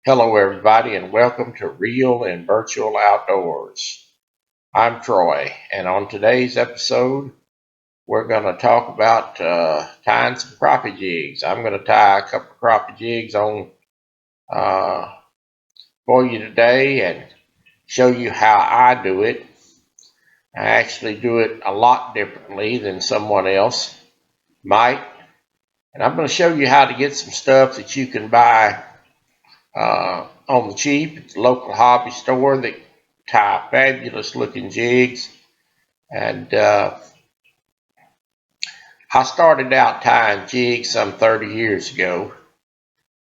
Hello, everybody, and welcome to Real and Virtual Outdoors. I'm Troy, and on today's episode, we're going to talk about tying some crappie jigs. I'm going to tie a couple of crappie jigs on uh, for you today and show you how I do it. I actually do it a lot differently than someone else might, and I'm going to show you how to get some stuff that you can buy on the cheap at the local hobby store that tie fabulous looking jigs. And I started out tying jigs some 30 years ago.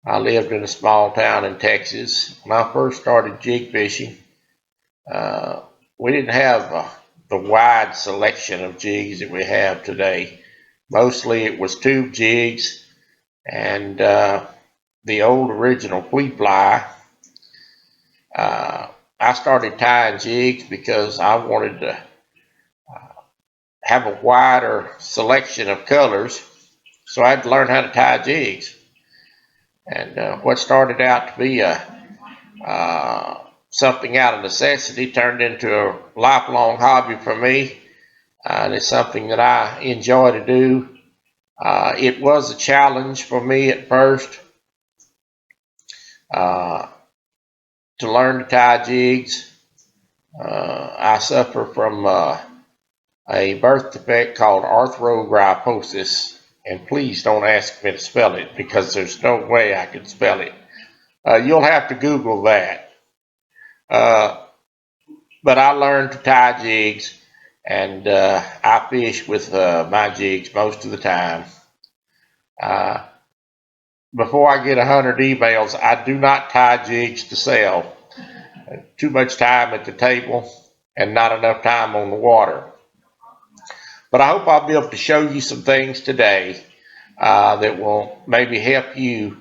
I lived in a small town in Texas. When I first started jig fishing, uh, we didn't have the wide selection of jigs that we have today. Mostly it was tube jigs and the old original flea fly. Uh, I started tying jigs because I wanted to have a wider selection of colors, so I had to learn how to tie jigs. And what started out to be something out of necessity turned into a lifelong hobby for me, and it's something that I enjoy to do. It was a challenge for me at first uh, to learn to tie jigs. I suffer from a birth defect called arthrogryposis, and please don't ask me to spell it because there's no way I can spell it. You'll have to Google that. Uh, but I learned to tie jigs, and I fish with my jigs most of the time. Uh, Before I get 100 emails, I do not tie jigs to sell. Too much time at the table and not enough time on the water. But I hope I'll be able to show you some things today that will maybe help you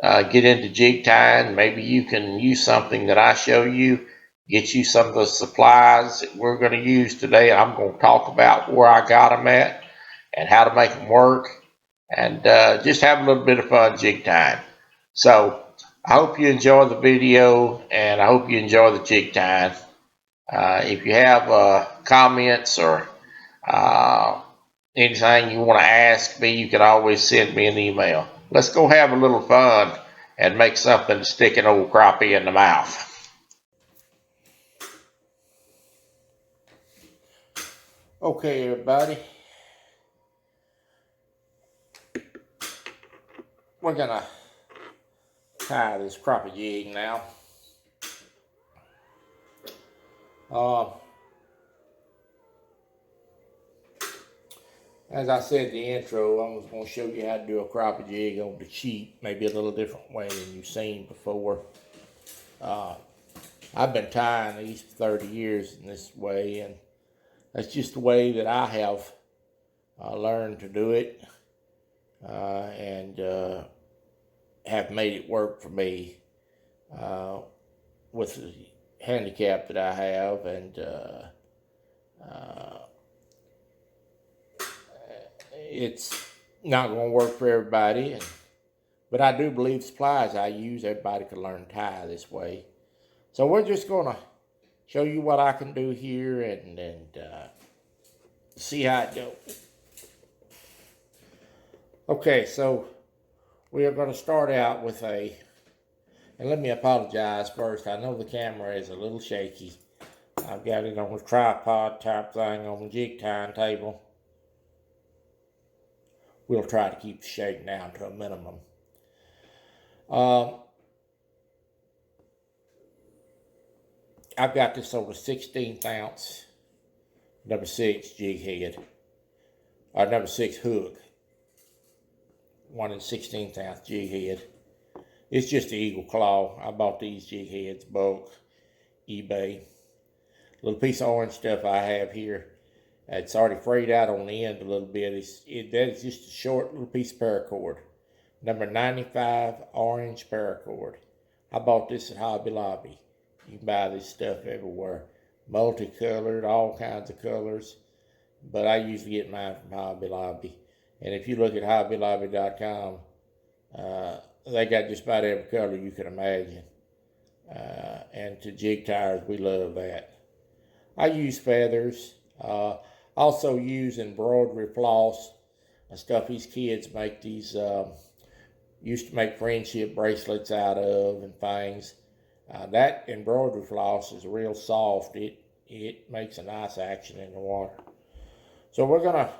get into jig tying. Maybe you can use something that I show you, get you some of the supplies that we're going to use today. I'm going to talk about where I got them at and how to make them work, and just have a little bit of fun jig tying. So I hope you enjoy the video, and I hope you enjoy the jig tying. If you have comments or uh, anything you want to ask me, you can always send me an email. Let's go have a little fun and make something to stick an old crappie in the mouth. Okay, everybody, we're gonna tie this crappie jig now. Uh, as I said in the intro, I was going to show you how to do a crappie jig on the cheap, maybe a little different way than you've seen before. Uh, I've been tying these for 30 years in this way, and that's just the way that I have learned to do it, and have made it work for me with the handicap that I have, and it's not going to work for everybody. But I do believe supplies I use, everybody can learn to tie this way. So we're just going to show you what I can do here and see how it goes. Okay, so we are going to start out with and let me apologize first. I know the camera is a little shaky. I've got it on a tripod type thing on the jig tying table. We'll try to keep the shake down to a minimum. I've got this on a 16th ounce number 6 jig head, or number 6 hook, 1 16th ounce jig head. It's just the Eagle Claw. I bought these jig heads bulk, eBay. Little piece of orange stuff I have here. It's already frayed out on the end a little bit. That is just a short little piece of paracord. Number 95 orange paracord. I bought this at Hobby Lobby. You can buy this stuff everywhere. Multicolored, all kinds of colors. But I usually get mine from Hobby Lobby. And if you look at hobbylobby.com, They got just about every color you can imagine. And to jig tires, we love that. I use feathers. Also use embroidery floss. Stuff these kids make these, used to make friendship bracelets out of and things. That embroidery floss is real soft. It makes a nice action in the water. So we're gonna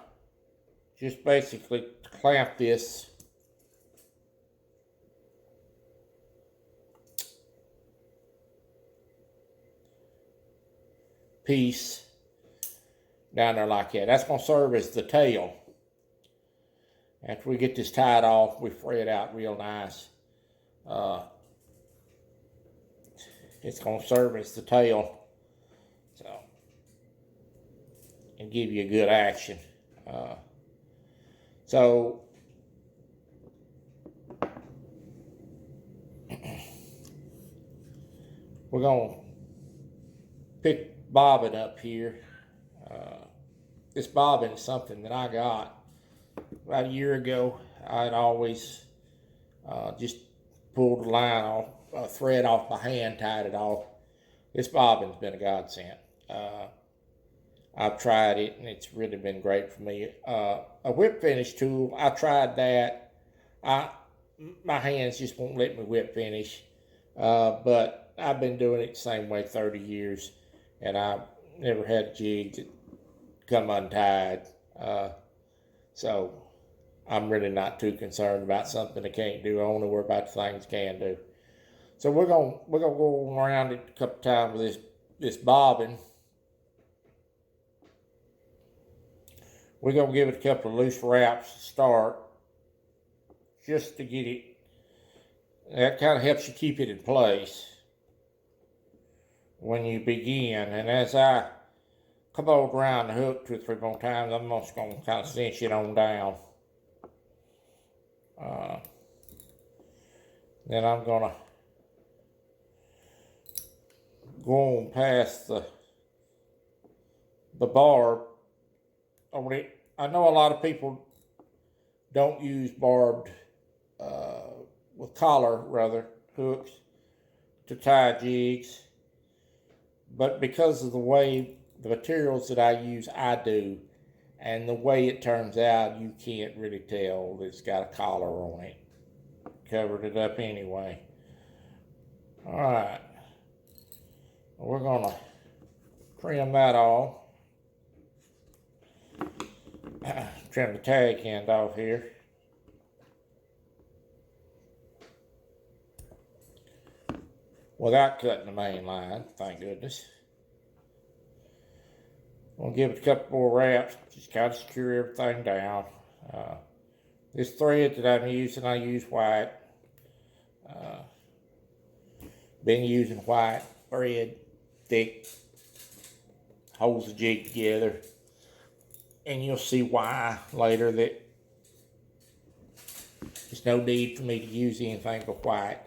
just basically clamp this piece down there like that. That's gonna serve as the tail. After we get this tied off, we fray it out real nice. It's gonna serve as the tail, so, and give you a good action. So we're gonna pick bobbin up here. This bobbin is something that I got about a year ago. I'd always just pulled the line off, thread off my hand, tied it off. This bobbin's been a godsend. I've tried it and it's really been great for me. A whip finish tool, I tried that. My hands just won't let me whip finish. But I've been doing it the same way 30 years and I've never had a jig that come untied. So I'm really not too concerned about something I can't do. I only worry about the things I can do. So we're gonna go around it a couple times with this bobbin. We're gonna give it a couple of loose wraps to start, just to get it. That kind of helps you keep it in place when you begin. And as I come over around the hook 2 or 3 more times, I'm just gonna kind of cinch it on down. Then I'm gonna go on past the barb on it. I know a lot of people don't use barbed, with collar rather, hooks to tie jigs, but because of the way the materials that I use, I do, and the way it turns out, you can't really tell that it's got a collar on it. Covered it up anyway. All right, we're gonna trim that off. Trim the tag end off here. Without cutting the main line, thank goodness. We'll give it a couple more wraps, just kind of secure everything down. This thread that I'm using, I use white. Been using white thread, thick, holds the jig together. And you'll see why later that there's no need for me to use anything but white.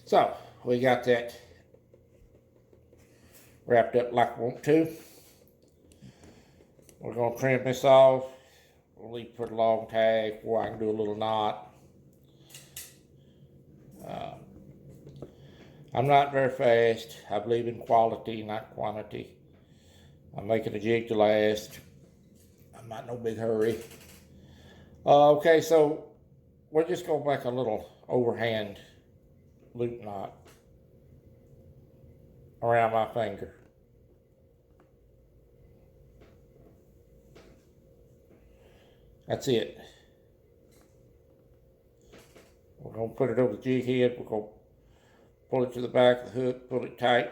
So we got that wrapped up like I want to. We're gonna trim this off. We'll leave for the long tag where I can do a little knot. I'm not very fast. I believe in quality, not quantity. I'm making a jig to last. I'm not in no big hurry. Okay, so we're just gonna make a little overhand loop knot around my finger. That's it. We're gonna put it over the jig head. We're gonna pull it to the back of the hook, pull it tight.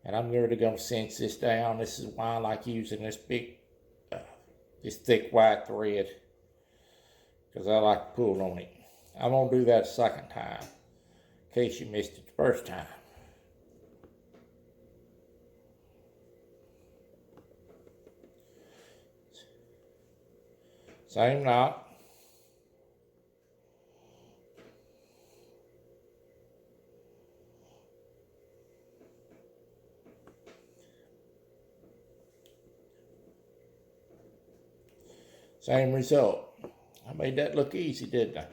And I'm really gonna cinch this down. This is why I like using this big, this thick white thread, because I like to pull on it. I'm gonna do that a second time, in case you missed it the first time. Same knot. Same result. I made that look easy, didn't I?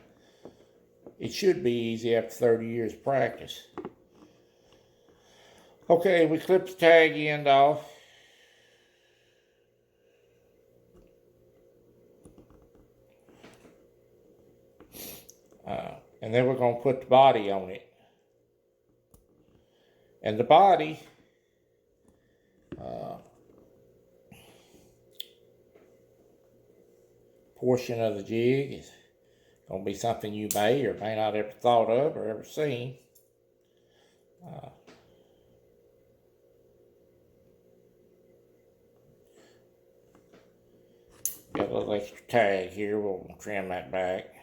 it should be easy after 30 years of practice. Okay, we clip the tag end off. And then we're going to put the body on it. And the body, portion of the jig is going to be something you may or may not ever thought of or ever seen. Got a little extra tag here. We'll trim that back.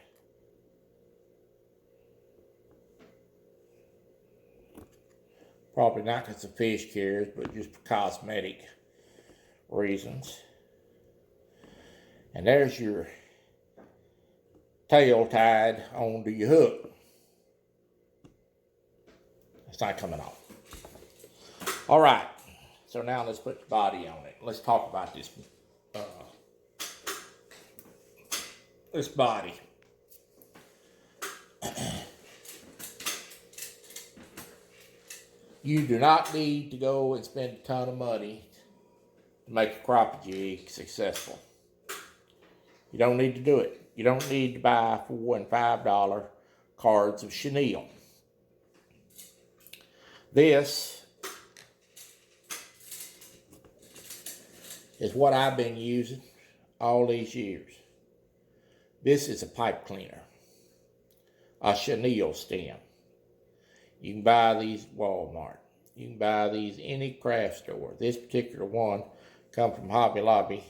Probably not because the fish cares, but just for cosmetic reasons. And there's your tail tied onto your hook. It's not coming off. All right, so now let's put the body on it. Let's talk about this body. You do not need to go and spend a ton of money to make a crappie jig successful. You don't need to do it. You don't need to buy $4 and $5 cards of chenille. This is what I've been using all these years. This is a pipe cleaner, a chenille stem. You can buy these at Walmart. You can buy these any craft store. This particular one comes from Hobby Lobby.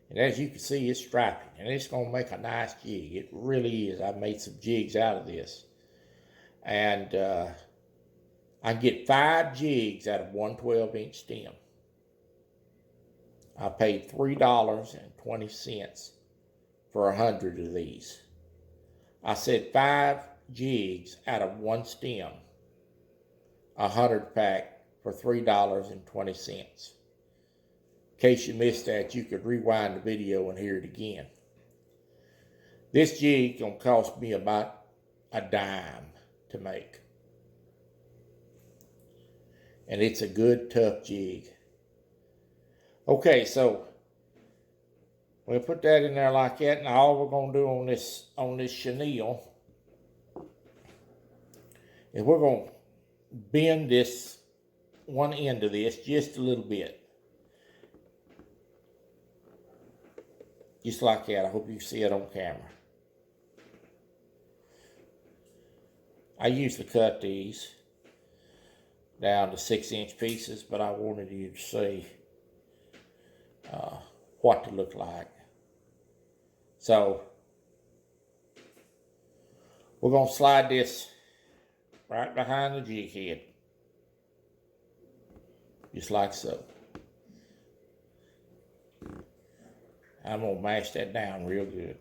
And as you can see, it's strapping. And it's going to make a nice jig. It really is. I've made some jigs out of this. And I get 5 jigs out of one 12-inch stem. I paid $3.20 for 100 of these. I said 5 jigs out of one stem, 100 pack for $3.20. In case you missed that, you could rewind the video and hear it again. This jig gonna cost me about a dime to make. And it's a good, tough jig. Okay, so we'll put that in there like that. Now all we're gonna do on this chenille is we're gonna bend this one end of this just a little bit. Just like that. I hope you see it on camera. I usually cut these down to 6-inch pieces, but I wanted you to see what to look like. So we're going to slide this right behind the jig head, just like so. I'm going to mash that down real good,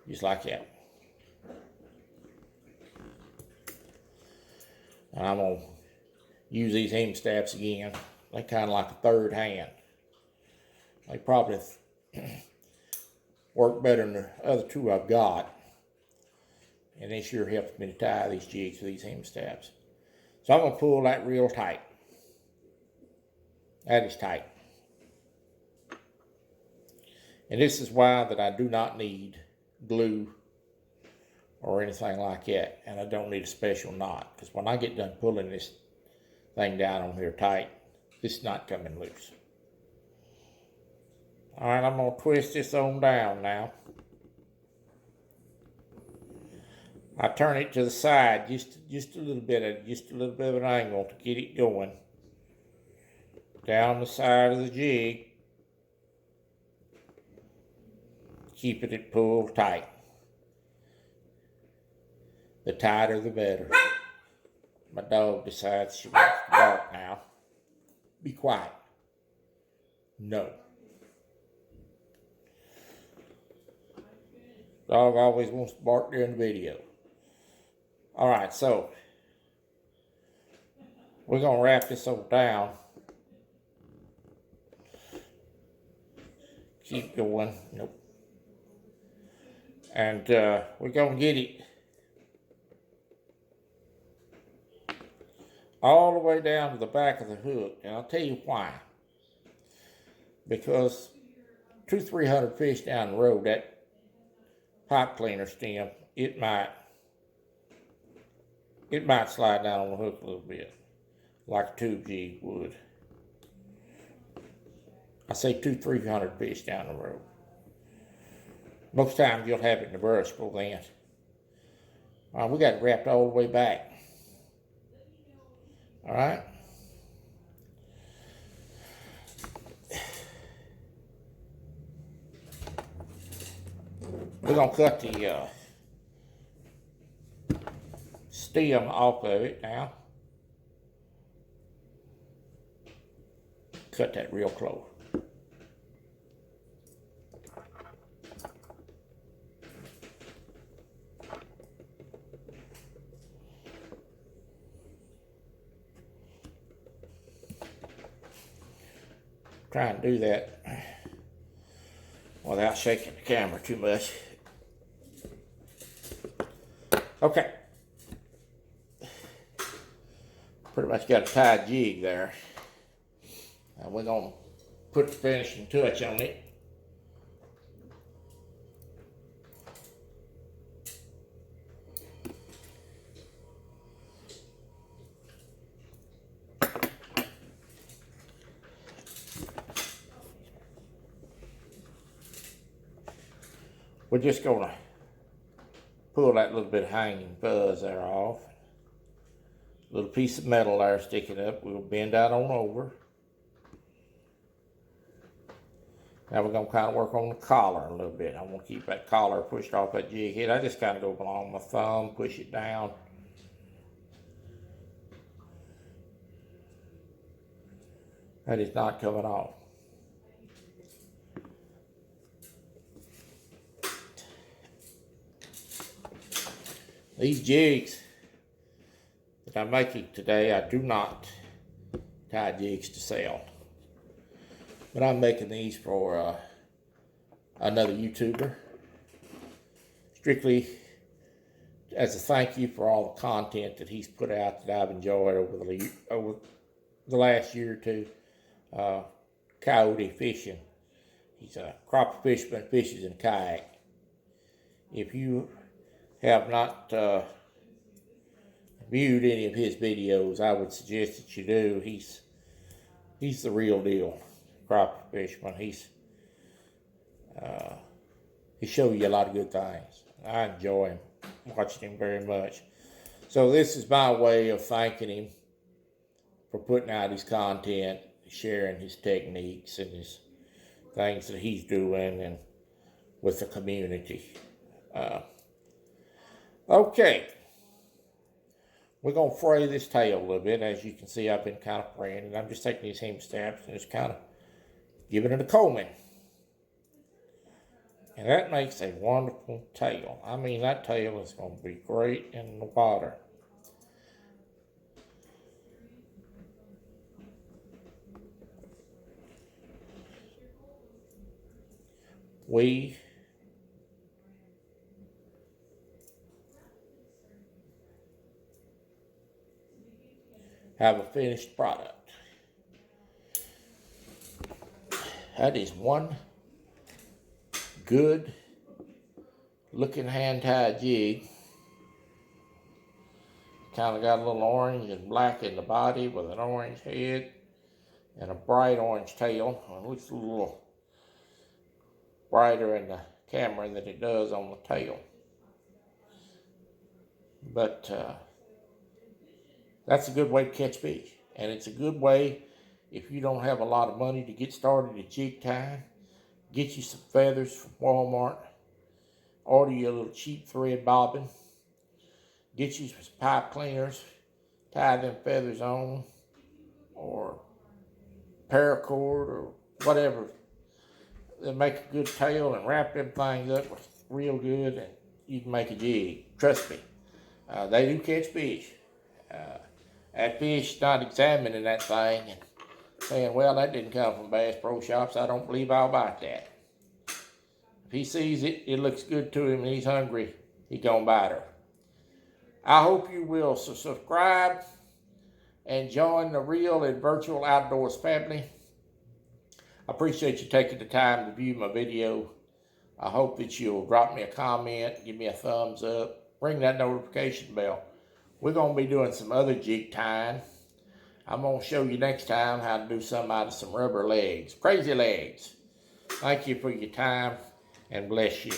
just like that. And I'm going to use these hem stabs again. They're kind of like a third hand. They probably work better than the other two I've got. And they sure helps me to tie these jigs with these hem stabs. So I'm going to pull that real tight. That is tight. And this is why that I do not need glue or anything like that. And I don't need a special knot. Because when I get done pulling this thing down on here tight, this is not coming loose. Alright, I'm going to twist this on down now. I turn it to the side just a little bit of an angle to get it going. Down the side of the jig. Keeping it pulled tight. The tighter the better. My dog decides she wants to bark now. Be quiet. No. Dog always wants to bark during the video. Alright, so we're going to wrap this all down. Keep going. Nope. And we're going to get it all the way down to the back of the hook. And I'll tell you why. Because 200-300 fish down the road, that pipe cleaner stem, it might slide down on the hook a little bit, like a tube jig would. I say 200-300 fish down the road. Most times you'll have it negotiable then. All right, we got it wrapped all the way back. All right. We're gonna cut the stem off of it now. Cut that real close. Try and do that without shaking the camera too much. Okay. Pretty much got a tied jig there. Now we're going to put the finishing touch on it. We're just going to pull that little bit of hanging fuzz there off. Little piece of metal there sticking up. We'll bend that on over. Now we're going to kind of work on the collar a little bit. I want to keep that collar pushed off that jig head. I just kind of go along my thumb, push it down. That is not coming off. These jigs that I'm making today, I do not tie jigs to sell. But I'm making these for another YouTuber. Strictly as a thank you for all the content that he's put out that I've enjoyed over the last year or two. Coyote fishing. He's a crappie fisherman, fishes in a kayak. If you have not viewed any of his videos, I would suggest that you do. He's the real deal crappie fisherman. He shows you a lot of good things. I enjoy him, watching him very much. So this is my way of thanking him for putting out his content, sharing his techniques and his things that he's doing and with the community. Okay, we're going to fray this tail a little bit. As you can see, I've been kind of fraying it. I'm just taking these hem stamps and just kind of giving it a combing. And that makes a wonderful tail. I mean, that tail is going to be great in the water. We have a finished product. That is one good looking hand tied jig. Kind of got a little orange and black in the body with an orange head and a bright orange tail. It looks a little brighter in the camera than it does on the tail. But that's a good way to catch fish. And it's a good way, if you don't have a lot of money to get started at jig tying, get you some feathers from Walmart, order you a little cheap thread bobbin, get you some pipe cleaners, tie them feathers on, or paracord or whatever. They'll make a good tail and wrap them things up real good, and you can make a jig. Trust me, they do catch fish. That fish not examining that thing and saying, well, that didn't come from Bass Pro Shops, I don't believe I'll bite that. If he sees it, it looks good to him and he's hungry, he's gonna bite her. I hope you will subscribe and join the real and virtual outdoors family. I appreciate you taking the time to view my video. I hope that you'll drop me a comment, give me a thumbs up, ring that notification bell. We're going to be doing some other jig tying. I'm going to show you next time how to do something out of some rubber legs, crazy legs. Thank you for your time, and bless you.